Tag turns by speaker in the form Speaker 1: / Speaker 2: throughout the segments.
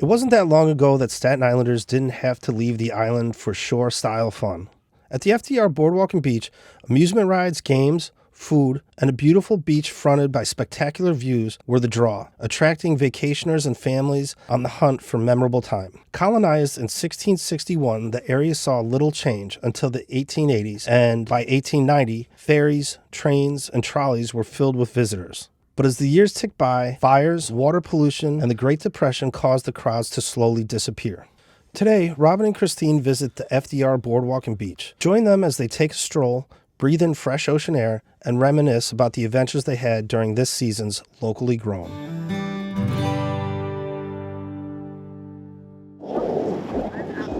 Speaker 1: It wasn't that long ago that Staten Islanders didn't have to leave the island for shore-style fun. At the FDR Boardwalk and Beach, amusement rides, games, food, and a beautiful beach fronted by spectacular views were the draw, attracting vacationers and families on the hunt for memorable time. Colonized in 1661, the area saw little change until the 1880s, and by 1890, ferries, trains, and trolleys were filled with visitors. But as the years ticked by, fires, water pollution, and the Great Depression caused the crowds to slowly disappear. Today, Robin and Christine visit the FDR Boardwalk and Beach. Join them as they take a stroll, breathe in fresh ocean air, and reminisce about the adventures they had during this season's Locally Grown.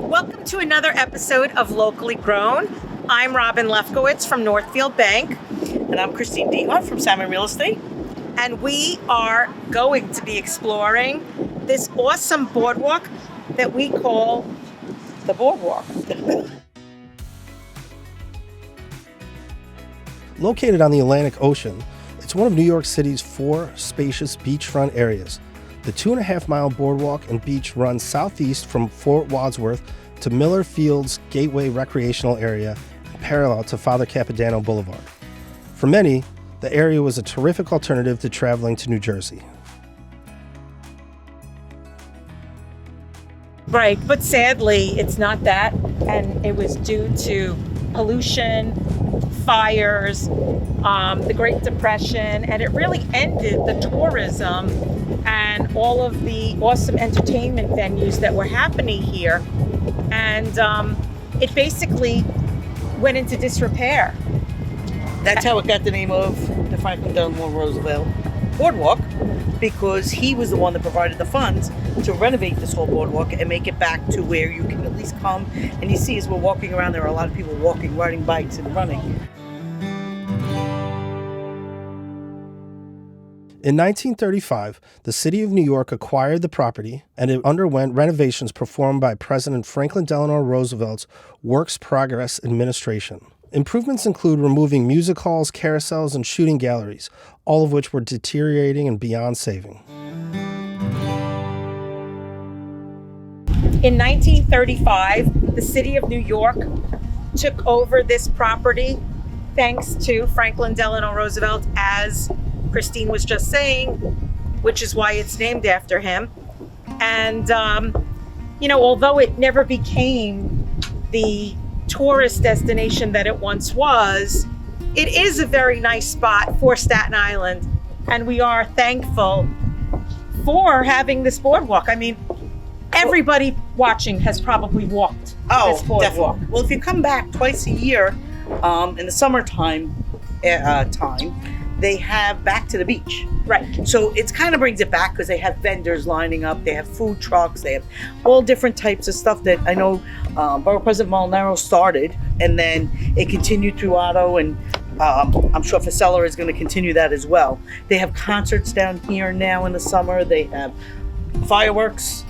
Speaker 2: Welcome to another episode of Locally Grown. I'm Robin Lefkowitz from Northfield Bank.
Speaker 3: And I'm Christine Dehart from Salmon Real Estate.
Speaker 2: And we are going to be exploring this awesome boardwalk that we call the Boardwalk.
Speaker 1: Located on the Atlantic Ocean, it's one of New York City's 4 spacious beachfront areas. The 2.5-mile boardwalk and beach runs southeast from Fort Wadsworth to Miller Field's Gateway Recreational Area and parallel to Father Capodanno Boulevard. For many, the area was a terrific alternative to traveling to New Jersey.
Speaker 2: Right, but sadly, it's not that, and it was due to pollution, fires, the Great Depression, and it really ended the tourism and all of the awesome entertainment venues that were happening here, and it basically went into disrepair.
Speaker 3: That's how it got the name of the Franklin Delano Roosevelt Boardwalk, because he was the one that provided the funds to renovate this whole boardwalk and make it back to where you can at least come. And you see, as we're walking around, there are a lot of people walking, riding bikes, and running.
Speaker 1: In 1935, the city of New York acquired the property, and it underwent renovations performed by President Franklin Delano Roosevelt's Works Progress Administration. Improvements include removing music halls, carousels, and shooting galleries, all of which were deteriorating and beyond saving.
Speaker 2: In 1935, the city of New York took over this property thanks to Franklin Delano Roosevelt, as Christine was just saying, which is why it's named after him. And, although it never became the tourist destination that it once was, it is a very nice spot for Staten Island, and we are thankful for having this boardwalk. I mean, everybody watching has probably walked this boardwalk.
Speaker 3: Definitely. Well, if you come back twice a year in the summertime they have Back to the Beach.
Speaker 2: Right.
Speaker 3: So it kind of brings it back because they have vendors lining up, they have food trucks, they have all different types of stuff that I know Borough President Molinaro started, and then it continued through Otto, and I'm sure Fasella is going to continue that as well. They have concerts down here now in the summer, they have fireworks.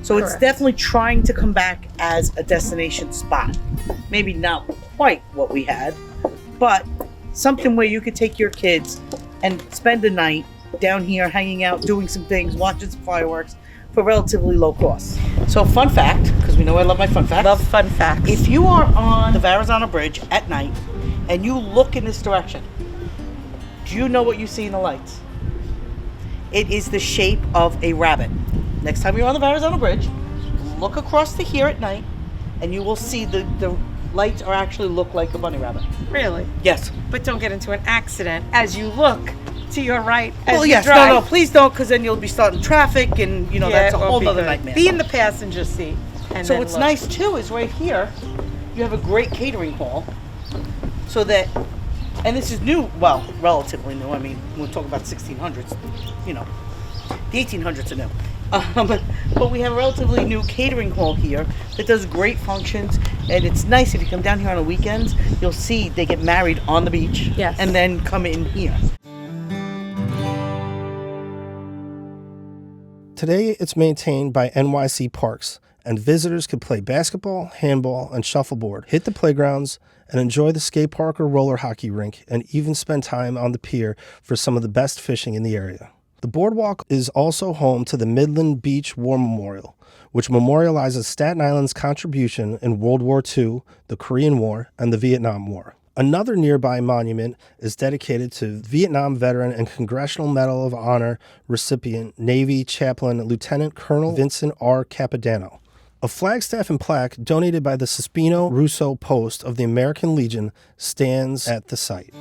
Speaker 3: So Correct. It's definitely trying to come back as a destination spot. Maybe not quite what we had, but something where you could take your kids and spend a night down here hanging out, doing some things, watching some fireworks for relatively low cost. So fun fact, because we know I love my fun facts.
Speaker 2: Love fun facts.
Speaker 3: If you are on the Verrazano Bridge at night and you look in this direction, do you know what you see in the lights? It is the shape of a rabbit. Next time you're on the Verrazano Bridge, look across to here at night and you will see the lights are actually look like a bunny rabbit.
Speaker 2: Really?
Speaker 3: Yes.
Speaker 2: But don't get into an accident as you look to your right as
Speaker 3: well,
Speaker 2: you
Speaker 3: yes.
Speaker 2: drive.
Speaker 3: No, please don't, because then you'll be starting traffic, and that's a whole other nightmare.
Speaker 2: Be in the passenger seat. And
Speaker 3: so
Speaker 2: then
Speaker 3: what's
Speaker 2: look.
Speaker 3: nice too is right here, you have a great catering hall, so that, and this is new, well, relatively new. I mean, we'll talk about 1600s. The 1800s are new. But we have a relatively new catering hall here that does great functions, and it's nice if you come down here on the weekends, you'll see they get married on the beach,
Speaker 2: yes,
Speaker 3: and then come in here.
Speaker 1: Today, it's maintained by NYC Parks, and visitors can play basketball, handball, and shuffleboard, hit the playgrounds, and enjoy the skate park or roller hockey rink, and even spend time on the pier for some of the best fishing in the area. The boardwalk is also home to the Midland Beach War Memorial, which memorializes Staten Island's contribution in World War II, the Korean War, and the Vietnam War. Another nearby monument is dedicated to Vietnam veteran and Congressional Medal of Honor recipient Navy Chaplain Lieutenant Colonel Vincent R. Capodanno. A flagstaff and plaque donated by the Cespino Russo Post of the American Legion stands at the site.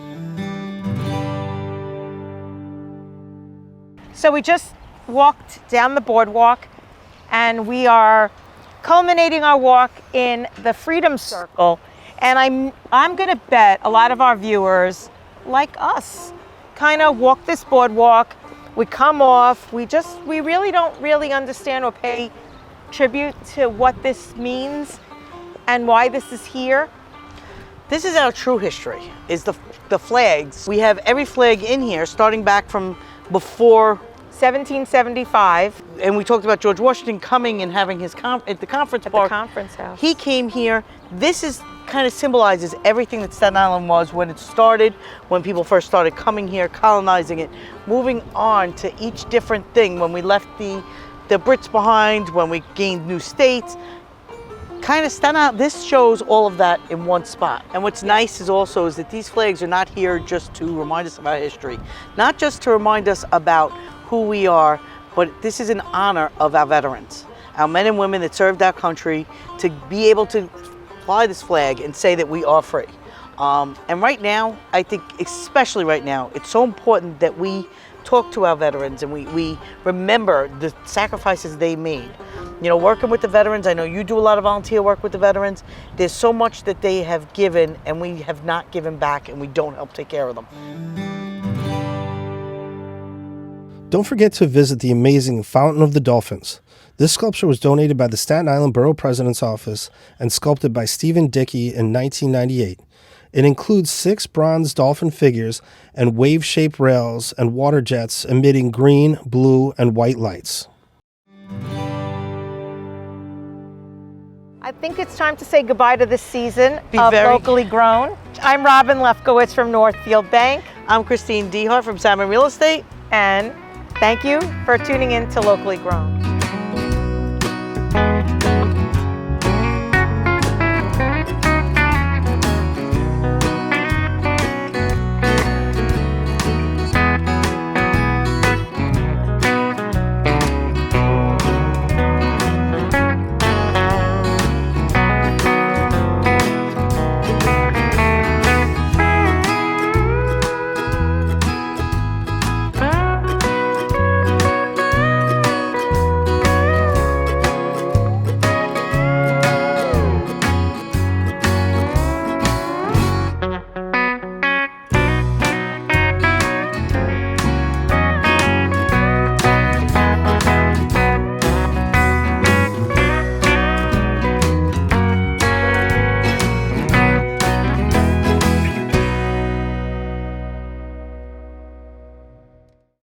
Speaker 2: So we just walked down the boardwalk, and we are culminating our walk in the Freedom Circle. And I'm going to bet a lot of our viewers, like us, kind of walk this boardwalk. We come off. We really don't really understand or pay tribute to what this means and why this is here.
Speaker 3: This is our true history, is the flags. We have every flag in here, starting back from before
Speaker 2: 1775.
Speaker 3: And we talked about George Washington coming and having his at the conference
Speaker 2: At
Speaker 3: park.
Speaker 2: the conference house.
Speaker 3: He came here. This is kind of symbolizes everything that Staten Island was when it started, when people first started coming here, colonizing it, moving on to each different thing, when we left the Brits behind, when we gained new states. Kind of Staten Island, this shows all of that in one spot. And what's nice is that these flags are not here just to remind us of our history, not just to remind us about who we are, but this is in honor of our veterans, our men and women that served our country, to be able to fly this flag and say that we are free. And right now, I think especially right now, it's so important that we talk to our veterans and we remember the sacrifices they made. You know, working with the veterans, I know you do a lot of volunteer work with the veterans. There's so much that they have given and we have not given back, and we don't help take care of them.
Speaker 1: Don't forget to visit the amazing Fountain of the Dolphins. This sculpture was donated by the Staten Island Borough President's Office and sculpted by Stephen Dickey in 1998. It includes 6 bronze dolphin figures and wave-shaped rails and water jets emitting green, blue, and white lights.
Speaker 2: I think it's time to say goodbye to this season of Locally Grown. I'm Robin Lefkowitz from Northfield Bank.
Speaker 3: I'm Christine Dehart from Salmon Real Estate.
Speaker 2: And thank you for tuning in to Locally Grown.